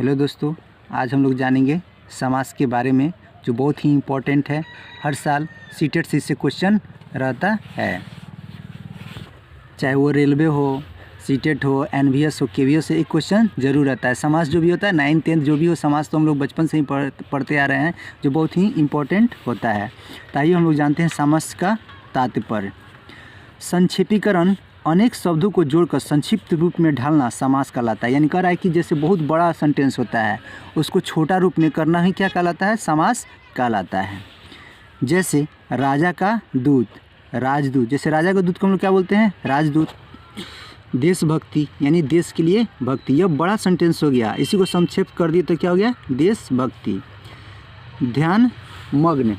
Hello दोस्तों, आज हम लोग जानेंगे समास के बारे में, जो बहुत ही इम्पोर्टेंट है। हर साल सीटेट से इससे क्वेश्चन रहता है, चाहे वो रेलवे हो, सीटेट हो, एनवीएस हो, केवीएस से एक क्वेश्चन जरूर रहता है। समास जो भी होता है 9th 10th जो भी हो, समास तो हम लोग बचपन से ही पढ़ते आ रहे हैं, जो बहुत ही इम्पोर्टेंट होता है। तो आइए हम लोग जानते हैं समास का तात्पर्य। संक्षेपीकरण, अनेक शब्दों को जोड़कर संक्षिप्त रूप में ढालना समास कहलाता है। यानी कह रहा है कि जैसे बहुत बड़ा सेंटेंस होता है, उसको छोटा रूप में करना ही क्या कहलाता है? समास कहलाता है। जैसे राजा का दूत, राजदूत। जैसे राजा का दूत को हम लोग क्या बोलते हैं? राजदूत। देशभक्ति यानी देश के लिए भक्ति, यह बड़ा सेंटेंस हो गया, इसी को संक्षेप कर दिए तो क्या हो गया? देशभक्ति। ध्यान मग्न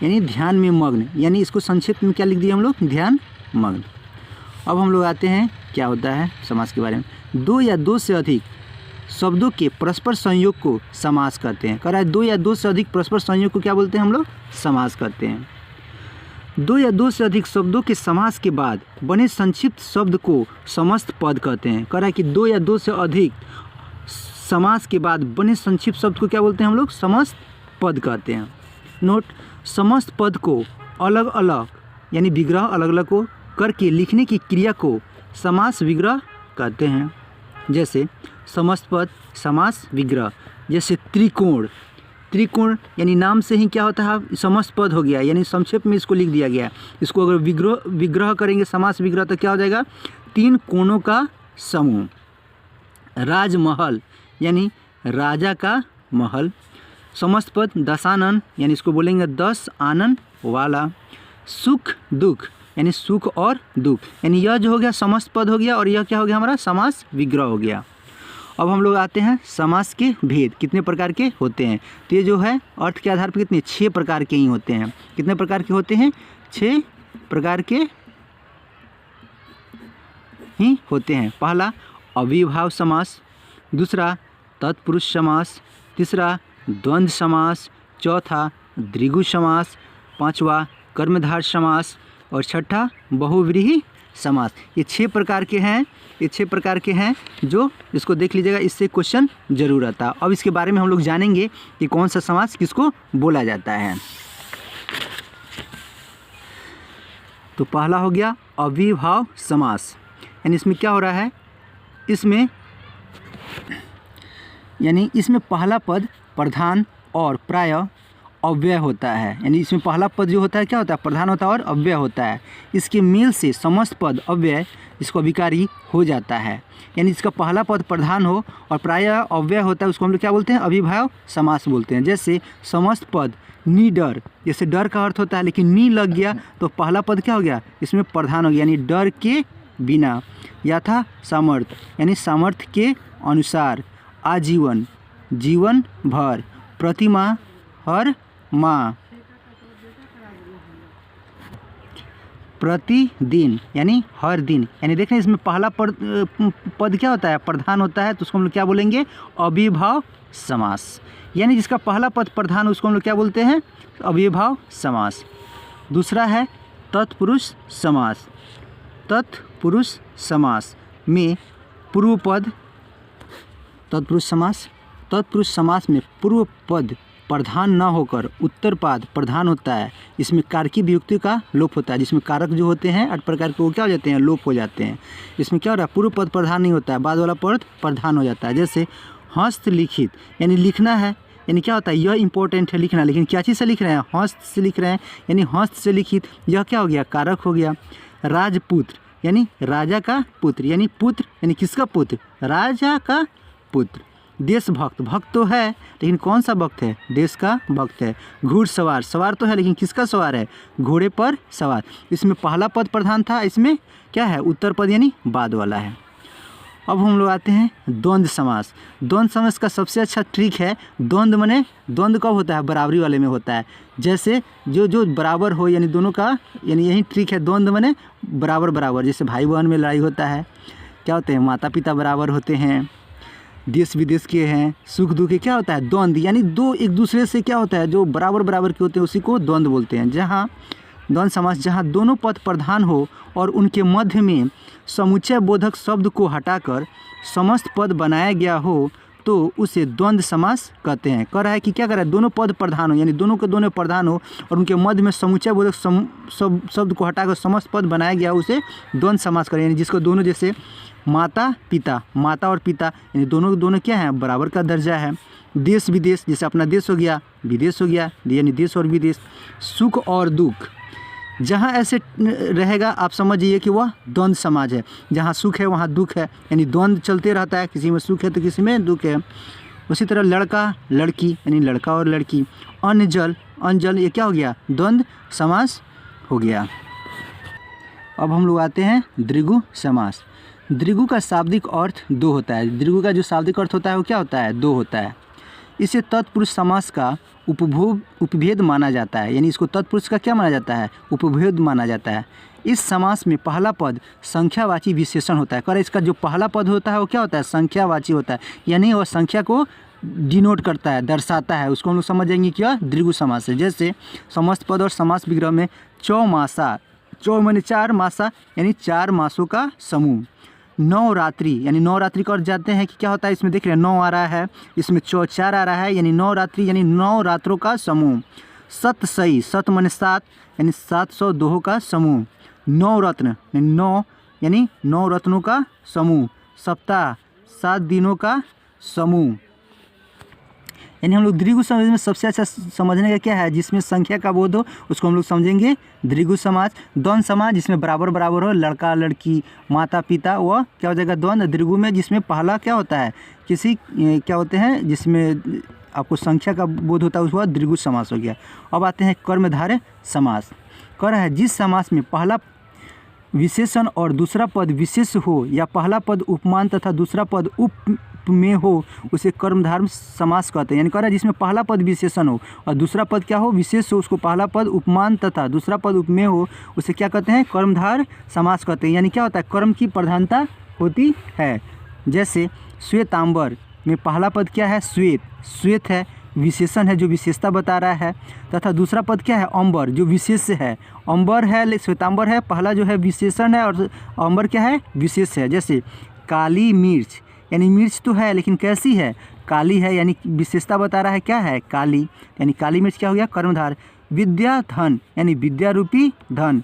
यानी ध्यान में मग्न, यानी इसको संक्षेप में क्या लिख दिए हम लोग? ध्यान मग्न। अब हम लोग आते हैं क्या होता है समास के बारे में। दो या दो से अधिक शब्दों के परस्पर संयोग को समास कहते हैं। कह रहा है दो या दो से अधिक परस्पर संयोग को क्या बोलते हैं हम लोग? समास कहते हैं। दो या दो से अधिक शब्दों के समास के बाद बने संक्षिप्त शब्द को समस्त पद कहते हैं। कह रहा है कि दो या दो से अधिक समास के बाद बने संक्षिप्त शब्द को क्या बोलते हैं हम लोग? समस्त पद कहते हैं। नोट, समस्त पद को अलग अलग यानी विग्रह अलग अलग को करके लिखने की क्रिया को समास विग्रह कहते हैं। जैसे समस्त पद, समास विग्रह। जैसे त्रिकोण, त्रिकोण यानी नाम से ही क्या होता है? समस्त पद हो गया, यानी संक्षेप में इसको लिख दिया गया। इसको अगर विग्रह करेंगे समास विग्रह तो क्या हो जाएगा? तीन कोणों का समूह। राजमहल यानी राजा का महल। समस्त पद दशानन यानी इसको बोलेंगे 10 आनन वाला। सुख दुख यानी सुख और दुख, यानी यह जो हो गया समस्त पद हो गया, और यह क्या हो गया हमारा? समास विग्रह हो गया। अब हम लोग आते हैं समास के भेद कितने प्रकार के होते हैं। तो ये जो है अर्थ के आधार पर कितने? 6 प्रकार के ही होते हैं। कितने प्रकार के होते हैं? 6 प्रकार के ही होते हैं। पहला अविभाव समास, दूसरा तत्पुरुष समास, तीसरा द्वंद्व समास, चौथा द्विगु समास, पांचवा कर्मधारय समास और छठा बहुव्रीहि समास। ये 6 प्रकार के हैं। ये 6 प्रकार के हैं जो इसको देख लीजिएगा, इससे क्वेश्चन जरूर आता है। अब इसके बारे में हम लोग जानेंगे कि कौन सा समास किसको बोला जाता है। तो पहला हो गया अविभाव समास, यानी इसमें क्या हो रहा है? इसमें पहला पद प्रधान और प्रायः अव्यय होता है। यानी इसमें पहला पद जो होता है क्या होता है? प्रधान होता है और अव्यय होता है। इसके मेल से समस्त पद अव्यय इसको अभिकारी हो जाता है। यानी इसका पहला पद प्रधान हो और प्रायः अव्यय होता है, उसको हम लोग क्या बोलते हैं? अविभाव समास बोलते हैं। जैसे समस्त पद निडर, जैसे डर का अर्थ होता है लेकिन नी लग गया तो पहला पद क्या हो गया? इसमें प्रधान हो गया, यानी डर के बिना। यथा सामर्थ्य यानी सामर्थ्य के अनुसार। आजीवन जीवन भर। प्रतिमा हर माह। प्रतिदिन यानी हर दिन। यानी देख रहे हैं इसमें पहला पद क्या होता है? प्रधान होता है, तो उसको हम लोग क्या बोलेंगे? अविभाव समास। यानी जिसका पहला पद प्रधान उसको हम लोग क्या बोलते हैं? अविभाव समास। दूसरा है तत्पुरुष समास। तत्पुरुष समास में पूर्व पद तत्पुरुष समास में पूर्व पद प्रधान न होकर उत्तर पद प्रधान होता है। इसमें कारकी विभक्ति का लोप होता है, जिसमें कारक जो होते हैं 8 प्रकार के वो क्या हो जाते हैं? लोप हो जाते हैं। इसमें क्या हो रहा है? पूर्व पद प्रधान नहीं होता है, बाद वाला पद प्रधान हो जाता है। जैसे हस्तलिखित यानी लिखना है, यानी क्या होता है? यह इंपॉर्टेंट है लिखना, लेकिन क्या चीज़ से लिख रहे हैं? हस्त से लिख रहे हैं, यानी हस्त से लिखित, यह क्या हो गया? कारक हो गया। राजपुत्र यानी राजा का पुत्र, यानी पुत्र यानी किसका पुत्र? राजा का पुत्र। देशभक्त, भक्त तो है लेकिन कौन सा भक्त है? देश का भक्त है। घुड़सवार, सवार तो है लेकिन किसका सवार है? घोड़े पर सवार। इसमें पहला पद प्रधान था, इसमें क्या है? उत्तर पद यानी बाद वाला है। अब हम लोग आते हैं द्वंद्व समास। द्वंद्व समास का सबसे अच्छा ट्रिक है द्वंद्व माने द्वंद्व कब होता है? बराबरी वाले में होता है। जैसे जो बराबर हो, यानी दोनों का, यानी यही ट्रिक है। द्वंद्व माने बराबर बराबर। जैसे भाई बहन में लड़ाई होता है, क्या होते हैं? माता पिता बराबर होते हैं, देश विदेश के हैं, सुख दुख के क्या होता है? द्वंद्व, यानी दो एक दूसरे से क्या होता है? जो बराबर बराबर के होते हैं उसी को द्वंद्व बोलते हैं। जहाँ द्वंद्व समास जहाँ दोनों पद प्रधान हो और उनके मध्य में समुच्चय बोधक शब्द को हटाकर समस्त पद बनाया गया हो तो उसे द्वंद्व समास कहते हैं। कह रहा है कि क्या कर रहा है, दोनों पद प्रधान हो, यानी दोनों के दोनों प्रधान हो और उनके मध्य में समुच्चय बोधक शब्द को हटाकर समस्त पद बनाया गया, उसे द्वंद्व समास करें। यानी जिसको दोनों, जैसे माता पिता, माता और पिता यानी दोनों दोनों क्या है, बराबर का दर्जा है। देश विदेश, जैसे अपना देश हो गया, विदेश हो गया, यानी देश और विदेश। सुख और दुख, जहाँ ऐसे रहेगा आप समझिए कि वह द्वंद्व समाज है। जहाँ सुख है वहाँ दुख है, यानी द्वंद्व चलते रहता है, किसी में सुख है तो किसी में दुख है। उसी तरह लड़का लड़की, यानी लड़का और लड़की। अन्न जल, अन्न जल, ये क्या हो गया, द्वंद्व समास हो गया। अब हम लोग आते हैं द्विगु समास। द्विगु का शाब्दिक अर्थ दो होता है। द्विगु का जो शाब्दिक अर्थ होता है वो क्या होता है, दो होता है। इसे तत्पुरुष समास का उपभेद माना जाता है, यानी इसको तत्पुरुष का क्या माना जाता है, उपभेद माना जाता है। इस समास में पहला पद संख्यावाची विशेषण होता है। कर इसका जो पहला पद होता है वो क्या होता है, संख्यावाची होता है, यानी वह संख्या को डिनोट करता है, दर्शाता है। उसको हम लोग समझ जाएंगे क्या, द्विगु समास है। जैसे समस्त पद और समास विग्रह में चौमासा, चौ माने चार, मासा यानी 4 मासों का समूह। नवरात्रि, यानी नवरात्रि का अर्थ जानते हैं कि क्या होता है, इसमें देख रहे हैं 9 आ रहा है, इसमें 4 आ रहा है, यानी नवरात्रि यानी 9 रात्रों का समूह। सतसई, सत माने 7 यानी 700 दोहों का समूह। नवरत्न, 9 यानी 9 रत्नों का समूह। सप्ताह, 7 दिनों का समूह। यानी हम लोग द्विगु समाज में सबसे अच्छा समझने का क्या है, जिसमें संख्या का बोध हो उसको हम लोग समझेंगे द्विगु समाज। द्वंद्व समाज जिसमें बराबर बराबर हो, लड़का लड़की, माता पिता, वह क्या हो जाएगा द्वंद्व। द्विगु में जिसमें पहला क्या होता है, किसी क्या होते हैं, जिसमें आपको संख्या का बोध होता है उसको द्विगु समास हो गया। अब आते हैं कर्मधारय समास। कह रहा है जिस समास में पहला विशेषण और दूसरा पद विशेष हो, या पहला पद उपमान तथा दूसरा पद उप में हो, उसे कर्मधारय समास कहते हैं। यानी कह रहा है जिसमें पहला पद विशेषण हो और दूसरा पद क्या हो, विशेष हो, उसको पहला पद उपमान तथा दूसरा पद उपमेय हो, उसे क्या कहते हैं, कर्मधारय समास कहते हैं। यानी क्या होता है, कर्म की प्रधानता होती है। जैसे श्वेतांबर में पहला पद क्या है, श्वेत, श्वेत है, विशेषण है जो विशेषता बता रहा है, तथा दूसरा पद क्या है, अंबर, जो विशेष है। अंबर है, श्वेतांबर है, पहला जो है विशेषण है और अंबर क्या है, विशेष है। जैसे काली मिर्च, यानी मिर्च तो है लेकिन कैसी है, काली है, यानी विशेषता बता रहा है क्या है, काली, यानी काली मिर्च क्या हो गया, कर्मधार। विद्या धन, यानी विद्या रूपी धन।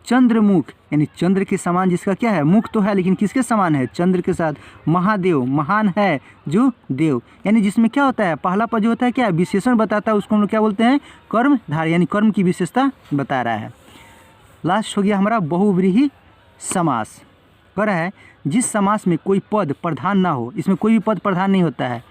चंद्रमुख, यानी चंद्र के समान, जिसका क्या है, मुख तो है लेकिन किसके समान है, चंद्र के साथ। महादेव, महान है जो देव, यानी जिसमें क्या होता है, पहला पद जो होता है क्या, विशेषण बताता है, उसको हम लोग क्या बोलते हैं, कर्मधार, यानी कर्म की विशेषता बता रहा है। लास्ट हो गया हमारा बहुव्रीहि समास। कह रहा है जिस समास में कोई पद प्रधान ना हो, इसमें कोई भी पद प्रधान नहीं होता है,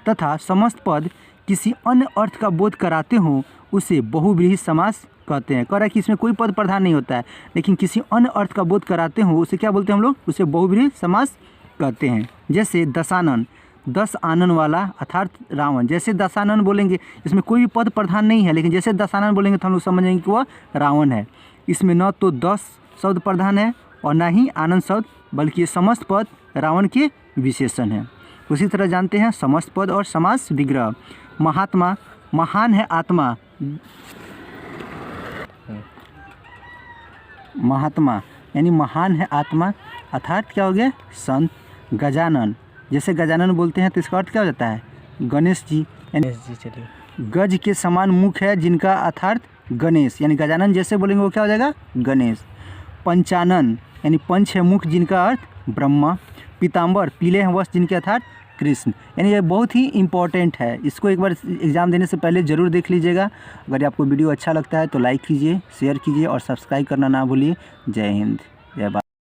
तथा समस्त पद किसी अन्य अर्थ का बोध कराते हों, उसे बहुव्रीहि समास कहते हैं। कह रहा है कि इसमें कोई पद प्रधान नहीं होता है लेकिन किसी अन्य अर्थ का बोध कराते हो, उसे क्या बोलते हैं हम लोग, उसे बहुव्रीहि समास कहते हैं। जैसे दशानन, 10 आनन वाला अर्थात रावण। जैसे दशानन बोलेंगे, इसमें कोई भी पद प्रधान नहीं है लेकिन जैसे दशानन बोलेंगे तो हम लोग समझेंगे कि वह रावण है। इसमें न तो 10 शब्द प्रधान है और ना ही आनंद शब्द, बल्कि ये समस्त पद रावण के विशेषण हैं। उसी तरह जानते हैं समस्त पद और समास विग्रह। महात्मा, महान है आत्मा, महात्मा यानी महान है आत्मा अर्थात क्या हो गया, संत। गजानन, जैसे गजानन बोलते हैं तो इसका अर्थ क्या हो जाता है, गणेश जी, यानी चलिए गज के समान मुख है जिनका अर्थात गणेश, यानी गजानन जैसे बोलेंगे वो क्या हो जाएगा, गणेश। पंचानन, यानी पंच है मुख जिनका अर्थ ब्रह्मा। पीताम्बर, पीले हैं वस्त्र जिनके अर्थात कृष्ण। यानी ये बहुत ही इंपॉर्टेंट है, इसको एक बार एग्ज़ाम देने से पहले ज़रूर देख लीजिएगा। अगर आपको वीडियो अच्छा लगता है तो लाइक कीजिए, शेयर कीजिए और सब्सक्राइब करना ना भूलिए। जय हिंद, जय भारत।